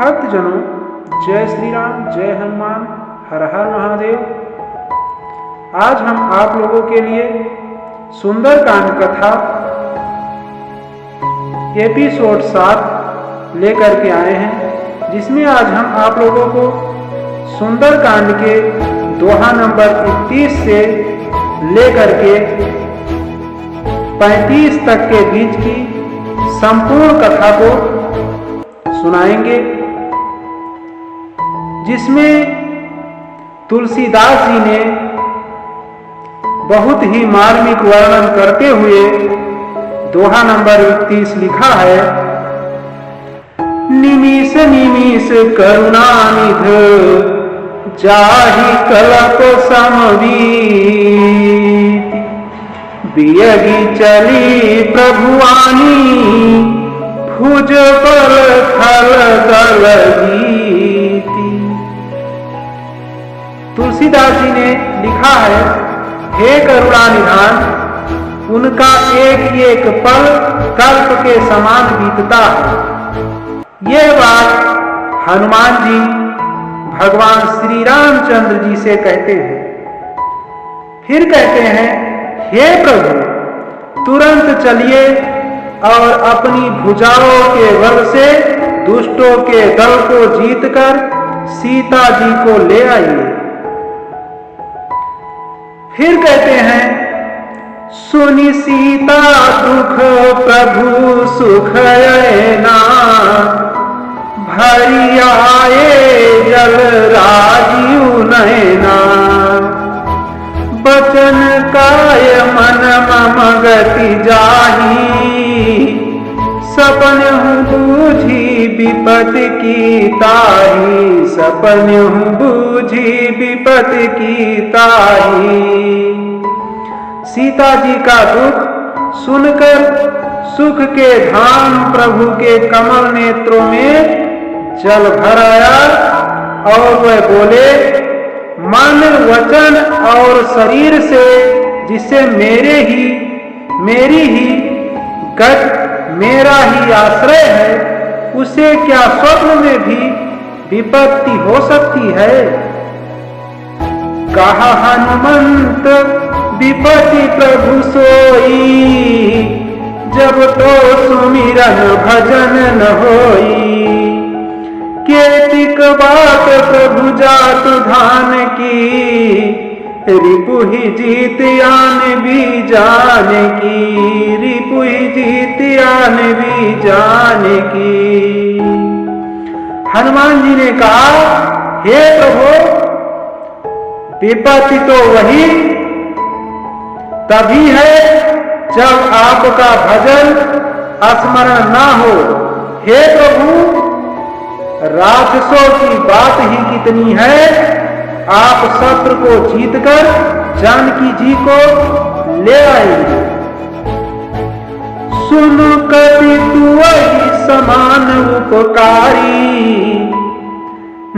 भक्तजनों, जय श्री राम, जय हनुमान, हर हर महादेव। आज हम आप लोगों के लिए सुंदरकांड कथा एपिसोड 7 लेकर के आए हैं, जिसमें आज हम आप लोगों को सुंदरकांड के दोहा नंबर 31 से लेकर के 35 तक के बीच की संपूर्ण कथा को सुनाएंगे, जिसमें तुलसीदास जी ने बहुत ही मार्मिक वर्णन करते हुए दोहा नंबर 31 लिखा है। निमिष निमिष करुणानिध जाहि कलप समवीति, बियगी चली प्रभुवानी भुज बल खल दल गीति। तुलसीदास जी ने लिखा है, हे करुणा निधान, उनका एक एक पल कल्प के समान बीतता है। यह बात हनुमान जी भगवान श्री रामचंद्र जी से कहते हैं। फिर कहते हैं, हे प्रभु, तुरंत चलिए और अपनी भुजाओं के बल से दुष्टों के दल को जीतकर सीता जी को ले आइए। फिर कहते हैं, सुनि सीता दुख प्रभु सुख ना, भरी आए जल राजीव नैना, बचन काय मन मम गति जाही, सपन हूँ बूझी विपत्ति की ताही, सपन हूँ बूझी विपत्ति की ताही। सीता जी का दुख सुनकर सुख के धाम प्रभु के कमल नेत्रों में जल भर आया और वह बोले, मन वचन और शरीर से जिसे मेरी ही गत मेरा ही आश्रय है, उसे क्या स्वप्न में भी विपत्ति हो सकती है। कहा हनुमंत विपत्ति प्रभु सोई, जब तो सुमिरन भजन न होई, केतिक बात प्रभु जात धान की, रिपु ही जीत आन भी जान की, रिपु ही जीत आन भी जान की। हनुमान जी ने कहा, हे प्रभु, विपत्ति तो वही तभी है जब आपका भजन स्मरण ना हो। हे प्रभु, राक्षसों की बात ही कितनी है, आप शत्रु को जीतकर जानकी जी को ले आएंगे। सुन कति तू वही समान उपकारी,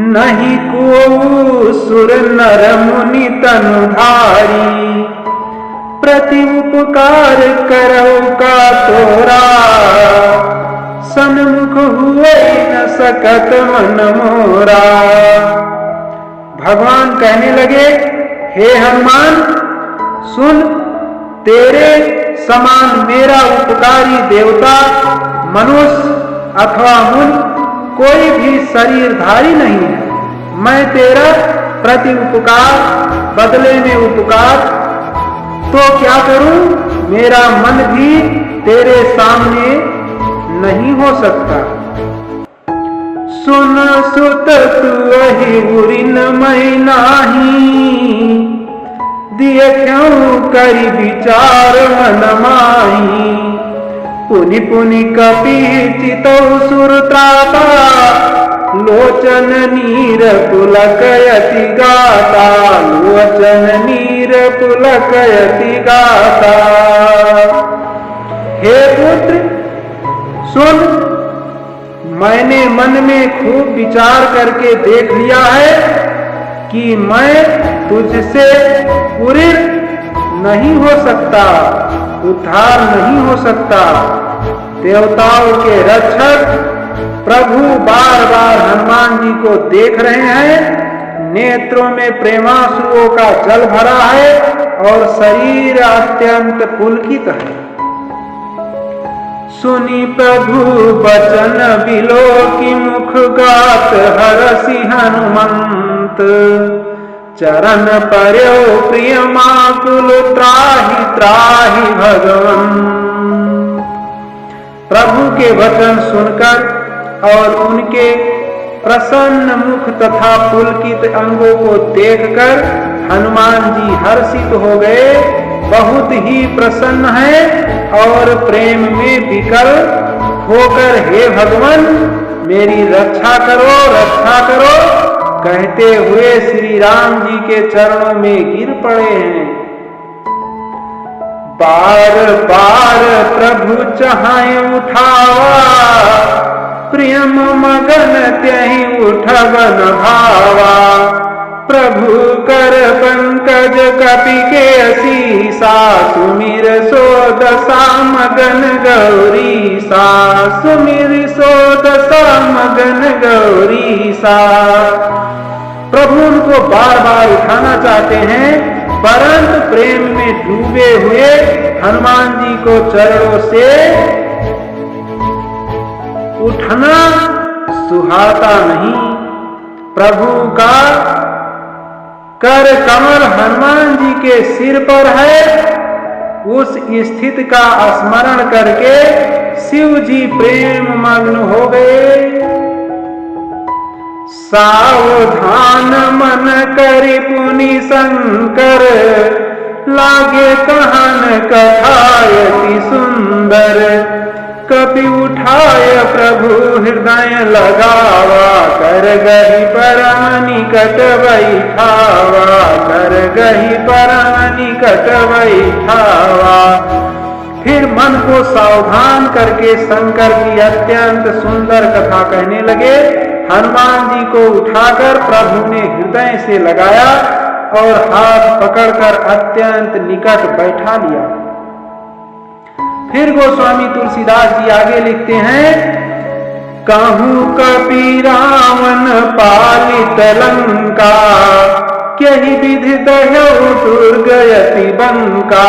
नहीं को सुर नर मुनि तनुधारी, प्रति उपकार करो का तोरा, सन्मुख हुए न सकत मन मोरा। भगवान कहने लगे, हे हनुमान, सुन, तेरे समान मेरा उपकारी देवता, मनुष्य अथवा मुन कोई भी शरीरधारी नहीं है। मैं तेरा प्रति उपकार बदले में उपकार तो क्या करूं, मेरा मन भी तेरे सामने नहीं हो सकता। सुन सुत तू वही उरिन मैं नाही, दिए क्यों करी विचार मन माही, पुनि पुनि कपि चितौ सुरत्राता, लोचन नीर पुलकयति गाता, लोचन नीर पुलकयति गाता। हे पुत्र, सुन, मैंने मन में खूब विचार करके देख लिया है कि मैं तुझसे उरिर नहीं हो सकता, उद्धार नहीं हो सकता। देवताओं के रक्षक प्रभु बार बार हनुमान जी को देख रहे हैं, नेत्रों में प्रेमाश्रुओं का जल भरा है और शरीर अत्यंत पुलकित है। सुनी प्रभु बचन बिलोकी मुख गात हरसि हनुमंत, चरण पर्यो प्रिय माकुल त्राहि त्राहि भगवन्। प्रभु के वचन सुनकर और उनके प्रसन्न मुख तथा पुलकित अंगों को देखकर हनुमान जी हर्षित हो गए, बहुत ही प्रसन्न है और प्रेम में विकल होकर हे भगवान मेरी रक्षा करो कहते हुए श्री राम जी के चरणों में गिर पड़े हैं। बार बार प्रभु चाहे उठावा, प्रेम मगन त्यहि उठबन भावा। प्रभु कर पंकज कपि के असीसा, सुमिर सो दशा मगन गौरीसा, सुमिर सो दशा मगन गौरीसा। प्रभु उनको बार बार उठाना चाहते हैं, परंतु प्रेम में डूबे हुए हनुमान जी को चरणों से उठना सुहाता नहीं। प्रभु का कर कमल हनुमान जी के सिर पर है, उस स्थिति का स्मरण करके शिव जी प्रेम मग्न हो गए। सावधान मन करि पुनि शंकर, लागे कहन कथायति सुंदर। कपि उठाय प्रभु हृदय लगावा, कर गही परम निकट बैठावा, कर गही परम निकट बैठावा। फिर मन को सावधान करके शंकर की अत्यंत सुंदर कथा कहने लगे। हनुमान जी को उठाकर प्रभु ने हृदय से लगाया और हाथ पकड़कर अत्यंत निकट बैठा लिया। फिर गोस्वामी तुलसीदास जी आगे लिखते हैं, कहूँ कपि रावण पालित लंका, क्यहि विधि दह्यौ दुर्गयति बंका।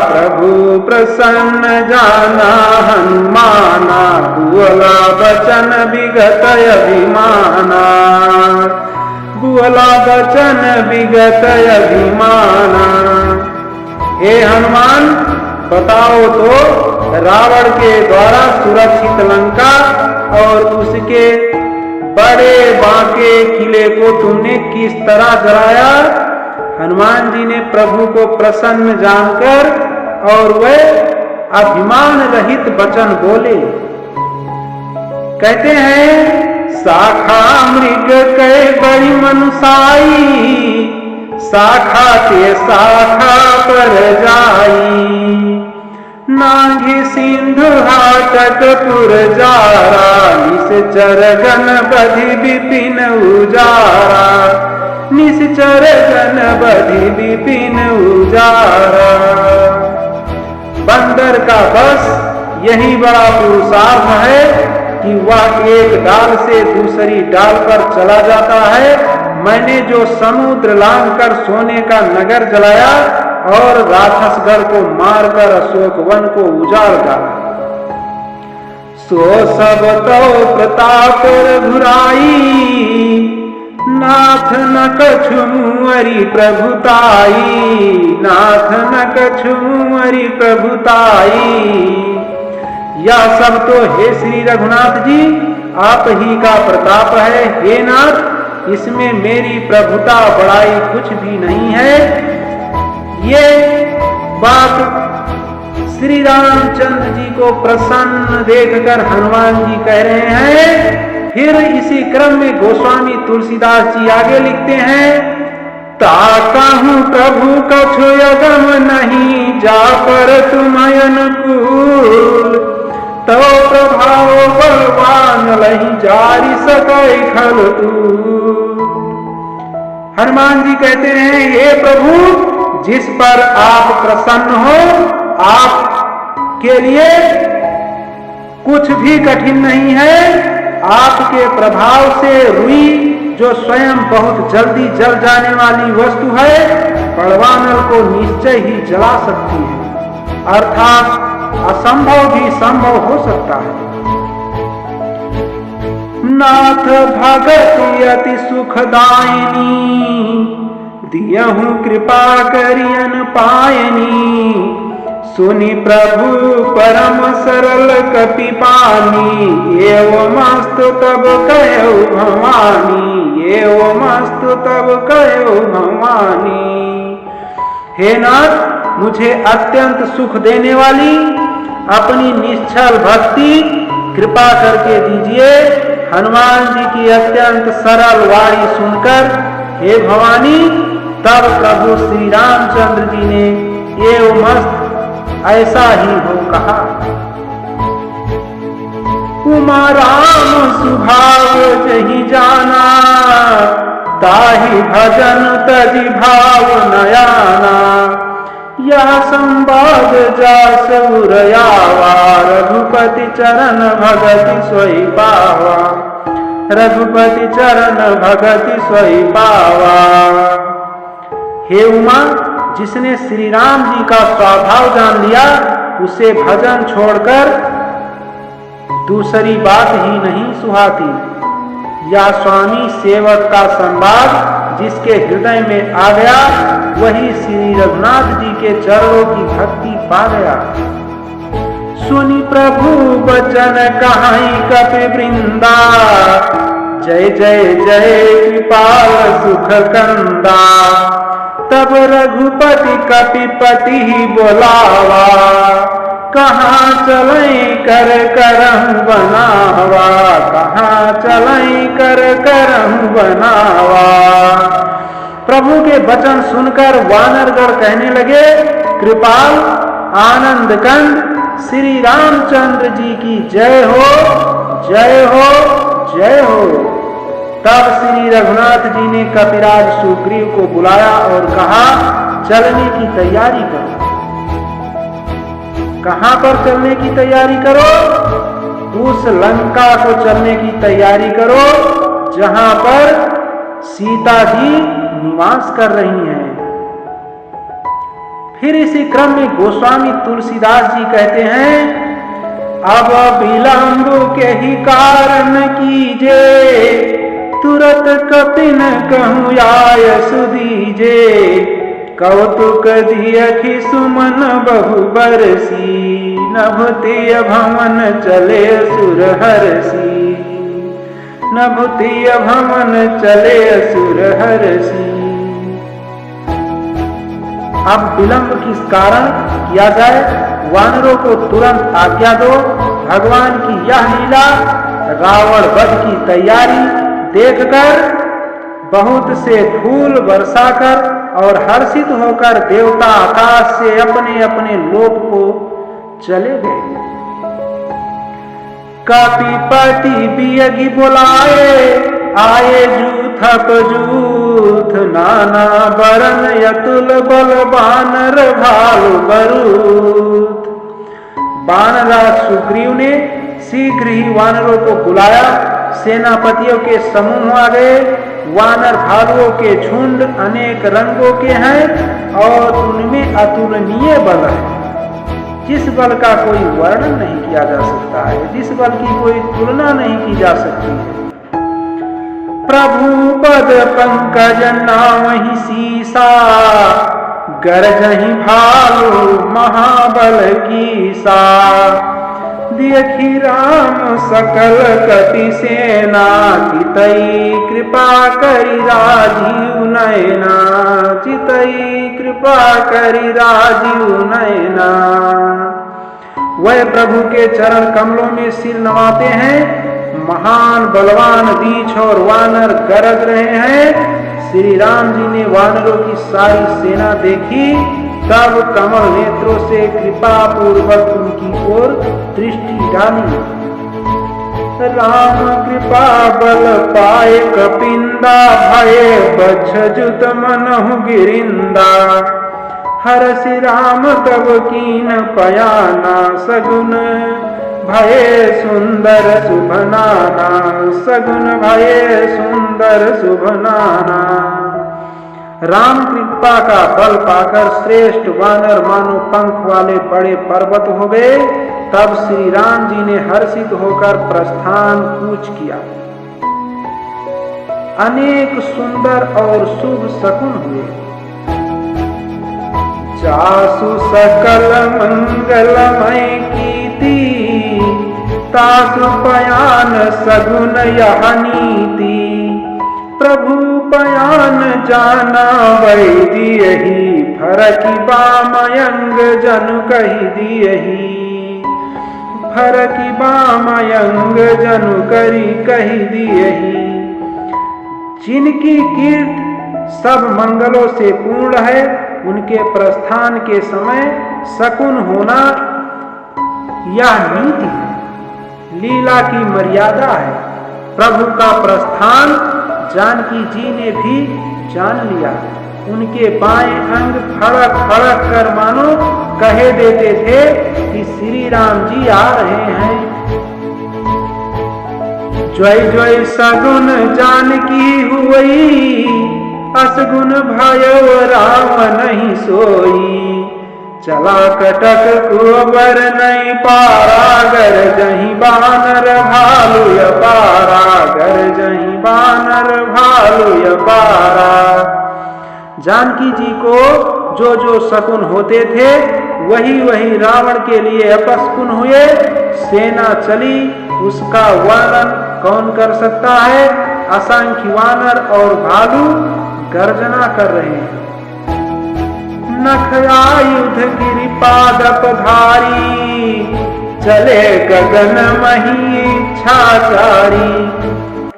प्रभु प्रसन्न जाना हनुमाना, बुअला बचन विगत अभिमाना, बुअला बचन विगत अभिमाना। हे हनुमान बताओ तो, रावण के द्वारा सुरक्षित लंका और उसके बड़े बांके किले को तुमने किस तरह जलाया। हनुमान जी ने प्रभु को प्रसन्न जानकर और वह अभिमान रहित वचन बोले। कहते हैं, शाखा मृग कै बड़ी मनुसाई, शाखा के शाखा पर जाई। नाघि सिंधु हाटक पुर जारा, निश्चर गण बधि विपिन उजारा, निश्चर गण बधि विपिन उजारा। बंदर का बस यही बड़ा पुरुषार्थ है कि वह एक डाल से दूसरी डाल पर चला जाता है। मैंने जो समुद्र लांघकर सोने का नगर जलाया और राक्षसगढ़ को मारकर अशोक वन को उजाड़ डाला, सो सब तो प्रताप रघुराई। नाथ न कछु मुअरि प्रभुताई, नाथ न कछु मुअरि प्रभुताई। यह सब तो हे श्री रघुनाथ जी आप ही का प्रताप है। हे नाथ, इसमें मेरी प्रभुता बड़ाई कुछ भी नहीं है। ये बात श्री रामचंद्र जी को प्रसन्न देखकर हनुमान जी कह रहे हैं। फिर इसी क्रम में गोस्वामी तुलसीदास जी आगे लिखते हैं, ताकहूँ प्रभु कछु यगम नहीं, जा पर तुम अनुकूल। तो प्रभाव बलवान लही जारी सकै खल तू। हनुमान जी कहते हैं, हे प्रभु जिस पर आप प्रसन्न हो, आप के लिए कुछ भी कठिन नहीं है। आपके प्रभाव से रुई, जो स्वयं बहुत जल्दी जल जाने वाली वस्तु है, बड़वानर को निश्चय ही जला सकती है, अर्थात असंभव भी संभव हो सकता है। नाथ भगति अति सुखदायिनी, दियहु कृपा करियन पायनी, सुनि प्रभु परम सरल कपि पानी, एवमस्तु तब कहो भवानी, एवमस्तु तब कहो भवानी। हे नाथ, मुझे अत्यंत सुख देने वाली अपनी निश्चल भक्ति कृपा करके दीजिए। हनुमान जी की अत्यंत सरल वाणी सुनकर हे भवानी, तब प्रभु श्री रामचंद्र जी ने एवमस्त ऐसा ही हो कहा। उमा राम सुभाव जहि जाना, ताहि भजन तजि भाव नयाना, यह संवाद जास उरयावा, रघुपति चरण भगति सोई पावा, रघुपति चरण भगति सोई पावा। हे उमा, जिसने श्री राम जी का स्वभाव जान लिया, उसे भजन छोड़कर दूसरी बात ही नहीं सुहाती। या स्वामी सेवक का संवाद जिसके हृदय में आ गया, वही श्री रघुनाथ जी के चरणों की भक्ति पा गया। सुनि प्रभु बचन कहाई कपि वृंदा, जय जय जय कृपाल सुख कंदा, तब रघुपति कपिपति बोलावा, कहाँ चलें कर करहु बनावा, कहाँ चलें कर करहु बनावा। प्रभु के वचन सुनकर वानरगण कहने लगे, कृपाल आनंद कंद श्री रामचंद्र जी की जय हो, जय हो, जय हो। तब श्री रघुनाथ जी ने कपिराज सुग्रीव को बुलाया और कहा, चलने की तैयारी करो। कहां पर चलने की तैयारी करो? उस लंका को चलने की तैयारी करो जहां पर सीता जी निवास कर रही हैं। फिर इसी क्रम में गोस्वामी तुलसीदास जी कहते हैं, अब विलंब के ही कारण कीजे, तुरत कपिन कहूँ आय सुदीजे, कौतुक दियखि सुमन बहु बरसी, नभुतिय भवन चले सुर हरसी, नभुतिय भवन चले सुर हरसी। अब विलंब किस कारण किया जाए? वानरों को तुरंत आज्ञा दो। भगवान की यह लीला रावण वध की तैयारी देखकर बहुत से फूल बरसाकर और हर्षित होकर देवता आकाश से अपने अपने लोक को चले गए। कपिपति बियगी बुलाए, आए जूथप जूथ, नाना बरन यतुल बल बानर भालु बरूथ। बानरराज सुग्रीव ने शीघ्र ही वानरों को बुलाया। सेनापतियों के समूह आ गए। वानर भालुओं के झुंड अनेक रंगों के हैं और उनमें अतुलनीय बल है, जिस बल का कोई वर्णन नहीं किया जा सकता है, जिस बल की कोई तुलना नहीं की जा सकती है। प्रभु पद पंकज नामहि सीसा, गरजहि भालु महाबल कीसा। देखी राम सकल कपि सेना, चितई कृपा करि राजीव नयना, चितई कृपा करि राजीव नयना। वह प्रभु के चरण कमलों में सिर नवाते हैं। महान बलवान रीछ और वानर गरज रहे हैं। श्री राम जी ने वानरों की सारी सेना देखी, तब कमल नेत्रों से कृपा पूर्वक उनकी ओर दृष्टि डाली। राम कृपा बल पाए कपिंदा, भये बछजुत मनहु गिरिंदा। हरसि राम तब कीन पयाना, सगुन भये सुंदर शुभ नाना, सगुन भये सुंदर शुभ नाना। राम कृपा का बल पाकर श्रेष्ठ वानर मानो पंख वाले बड़े पर्वत हो गए। तब श्री राम जी ने हर्षित होकर प्रस्थान कूच किया। अनेक सुंदर और शुभ शकुन हुए। चासु सकल मंगलमय कीर्ति, तासु पयान सगुन यह नीति। प्रभु पयान जाना वैदियहि, फरकि बामयंग जनु कहि दियहि। फरकि बामयंग जनु करि कहि दियहि। जिनकी कीर्ति सब मंगलों से पूर्ण है, उनके प्रस्थान के समय शकुन होना यह नीति है, लीला की मर्यादा है। प्रभु का प्रस्थान जानकी जी ने भी जान लिया। उनके बाएं अंग फड़क फड़क कर मानो कहे देते थे कि श्री राम जी आ रहे हैं। जय जय सगुन जानकी हुई, असगुन भयो राम नहीं सोई। चला कटक कुंवर नहीं पारा, गर जही बानर भालू अपारा। गर जही बानर भालू अपारा। जानकी जी को जो जो शकुन होते थे वही वही रावण के लिए अपशकुन हुए। सेना चली, उसका वर्णन कौन कर सकता है। असंख्य वानर और भालू गर्जना कर रहे हैं। नखआयुध गिरिपादपधारी, चले गगन मही इच्छाचारी।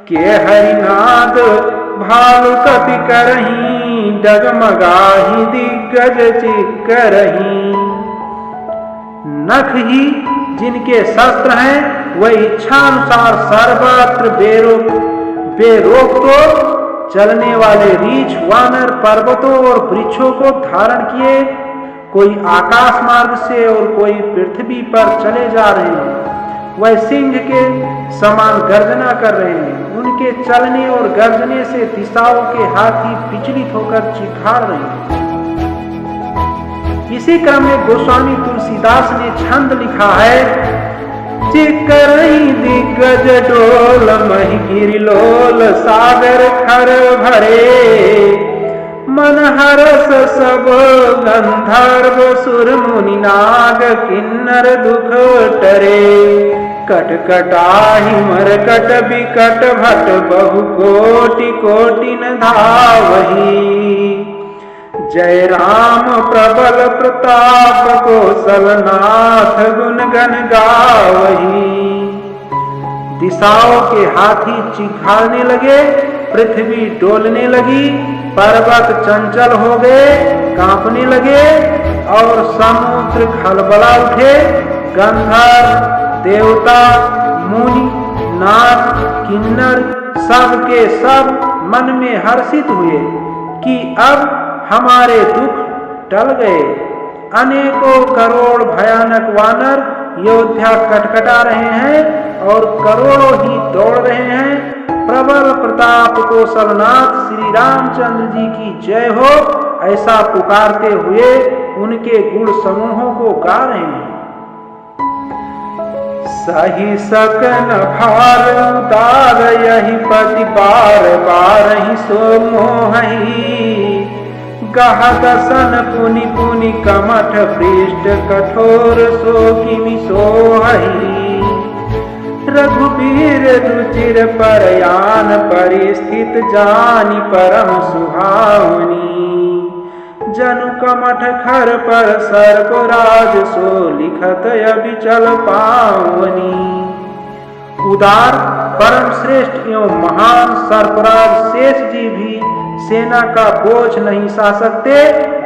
के हरिनाद भालु कपि करही, डगमगाही दिग्गज चिक्करही। नख ही जिनके शस्त्र हैं वह इच्छानुसार सर्वत्र बेरोक तो चलने वाले रीछ वानर पर्वतों और वृक्षों को धारण किए, कोई आकाश मार्ग से और कोई पृथ्वी पर चले जा रहे हैं। वह सिंह के समान गर्जना कर रहे हैं। उनके चलने और गर्जने से दिशाओं के हाथी विचलित होकर चिखाड़ रहे हैं। इसी क्रम में गोस्वामी तुलसीदास ने छंद लिखा है। चिक्करही दिग्गज डोल, मही गिरिलोल सागर खर भरे। मन हरस सब गंधर्व सुर मुनि नाग, किन्नर दुख टरे। कटकटाहि मरकट बिकट भट, बहु कोटि कोटिन धावही। जय राम प्रबल प्रताप, कौशलनाथ गुण गण गावही। दिशाओं के हाथी चिखाड़ने लगे, पृथ्वी डोलने लगी, पर्वत चंचल हो गए, कांपने लगे और समुद्र खलबला उठे। गंधर्व, देवता, मुनि, नाग, किन्नर सब के सब मन में हर्षित हुए कि अब हमारे दुख टल गए। अनेकों करोड़ भयानक वानर योद्धा कटकटा रहे हैं और करोड़ों ही दौड़ रहे हैं। प्रबल प्रताप कौशलनाथ श्री रामचंद्र जी की जय हो, ऐसा पुकारते हुए उनके गुण समूहों को गा रहे हैं। सही सकन भार उतार, यही पति बार बार ही सो मोहि। गह दसन पुनि पुनि कमठ, पृष्ठ कठोर सो किमि सोहहि। रघुबीर रुचिर परयान, परिस्थित जानि परम सुहावनी। जनु कमठ खर पर सर्पराज, सो लिखत अबिचल पावनी। उदार परम श्रेष्ठ एवं महान सर्पराज शेष जी भी सेना का बोझ नहीं सह सकते।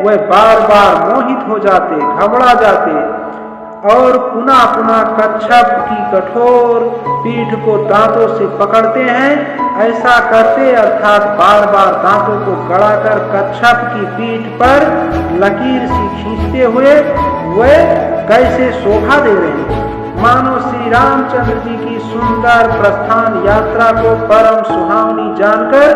वह बार बार मोहित हो जाते, घबरा जाते और पुनः पुनः कच्छप की कठोर पीठ को दांतों से पकड़ते हैं। ऐसा करते अर्थात बार बार दांतों को गड़ाकर कच्छप की पीठ पर लकीर सी खींचते हुए वे कैसे शोभा दे रहे हैं। मानो श्री रामचंद्र जी की सुंदर प्रस्थान यात्रा को परम सुहावनी जानकर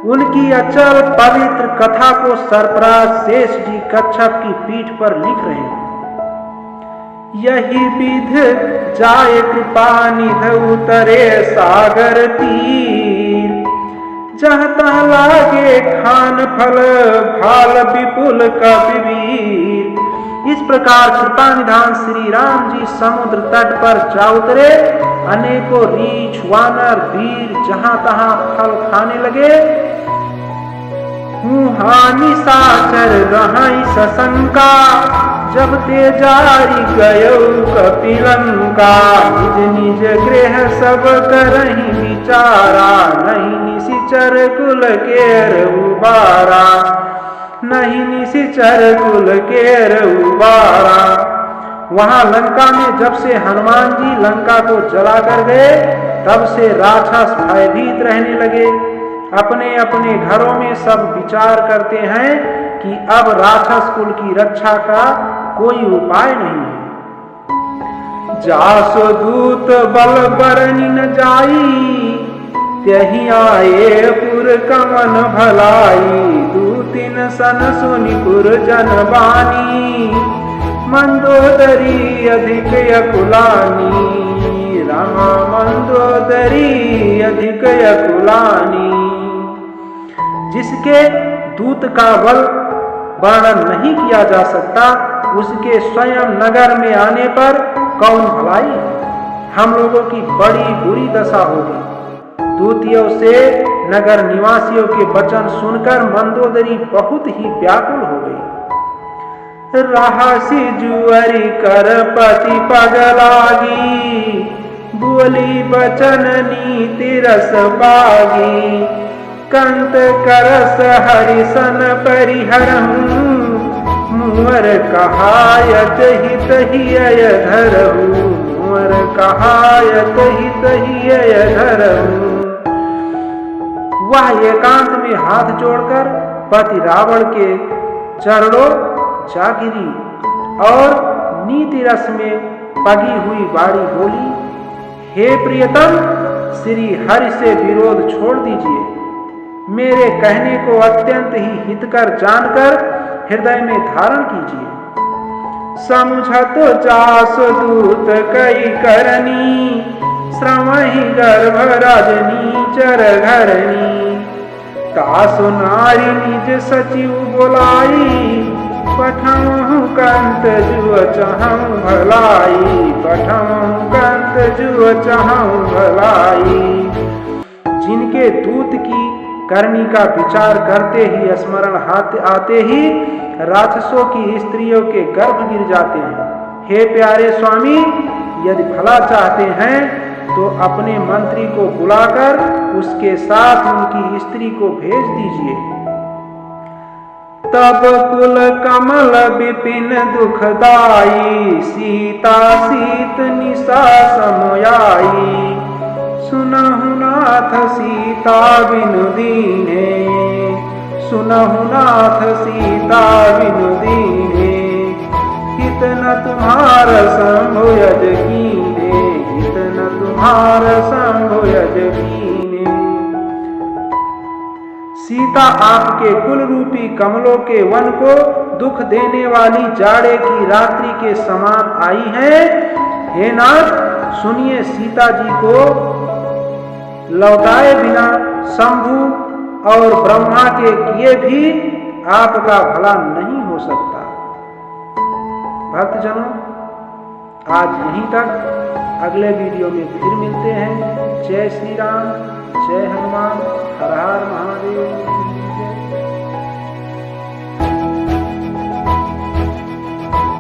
उनकी अचल पवित्र कथा को सरफराज शेष जी कच्छप की पीठ पर लिख रहे हैं। यही विध जाए कृपानिध उतरे सागर तीर, जहाँ तहाँ लागे खान फल भाल विपुल कबीर। इस प्रकार कृपा निधान श्री राम जी समुद्र तट पर जा उतरे। अनेकों रीछ वानर वीर जहां तहां फल खाने लगे। हानि साचर रहाई सशंका, जब ते जारी गयो कपिलंका। निज निज गृह सब करहि विचारा, नहीं निशिचर कुल केर उबारा, नहीं निशिचर कुल केर उबारा। वहां लंका में जब से हनुमान जी लंका को जला कर गए, तब से राक्षस भयभीत रहने लगे। अपने अपने घरों में सब विचार करते हैं कि अब राक्षस कुल की रक्षा का कोई उपाय नहीं है। जासो दूत बल बरनि न जाई, त्यहि आए पुर कमन भलाई। दूतिन सन सुनिपुर जन बानी, मंदोदरी अधिक यकुलानी। रामा मंदोदरी अधिक यकुलानी। जिसके दूत का बल वर्णन नहीं किया जा सकता, उसके स्वयं नगर में आने पर कौन भलाई। हम लोगों की बड़ी बुरी दशा होगी। दूतियों से नगर निवासियों के वचन सुनकर मंदोदरी बहुत ही व्याकुल हो गई। राहसी जुअरी कर पति पग लागी, बोली बचन नीति रस बागी। कंत करस हरिसन परिहरहूँ, मुअर कहायत हित हिय धरहूँ। मुअर कहायत हित हिय धरहूँ। वह एकांत में हाथ जोड़कर पति रावण के चरणों जा गिरी और नीति रस में पगी हुई बाड़ी बोली, हे प्रियतम, श्री हरि से विरोध छोड़ दीजिए। मेरे कहने को अत्यंत ही हितकर जानकर हृदय में धारण कीजिए। समझत जास दूत कई करनी, श्रमहि गर्भ रजनी चर घरनी। तासु नारी निज सचिव बोलाई, पठमहु कंत जुअ चहु भलाई। पठमहु कंत जुअ चहु भलाई। जिनके दूत की करनी का विचार करते ही स्मरण आते ही राक्षसों की स्त्रियों के गर्भ गिर जाते हैं। हे प्यारे स्वामी, यदि भला चाहते हैं तो अपने मंत्री को बुलाकर उसके साथ उनकी स्त्री को भेज दीजिए। तब कुल कमल विपिन दुखदाई, सीता सीत निशा समयाई। सुनहु नाथ सीता बिनु दीने, सुनहु नाथ सीता बिनु दीने। हित न तुम्हार शंभु यज कीने, हित न तुम्हार शंभु यज कीने। सीता आपके कुल रूपी कमलों के वन को दुख देने वाली जाड़े की रात्रि के समान आई है। हे नाथ, सुनिए, सीता जी को लौटाए बिना शंभु और ब्रह्मा के किए भी आपका भला नहीं हो सकता। भक्तजनों, आज यहीं तक। अगले वीडियो में फिर मिलते हैं। जय श्री राम, जय हनुमान, हर हर महादेव।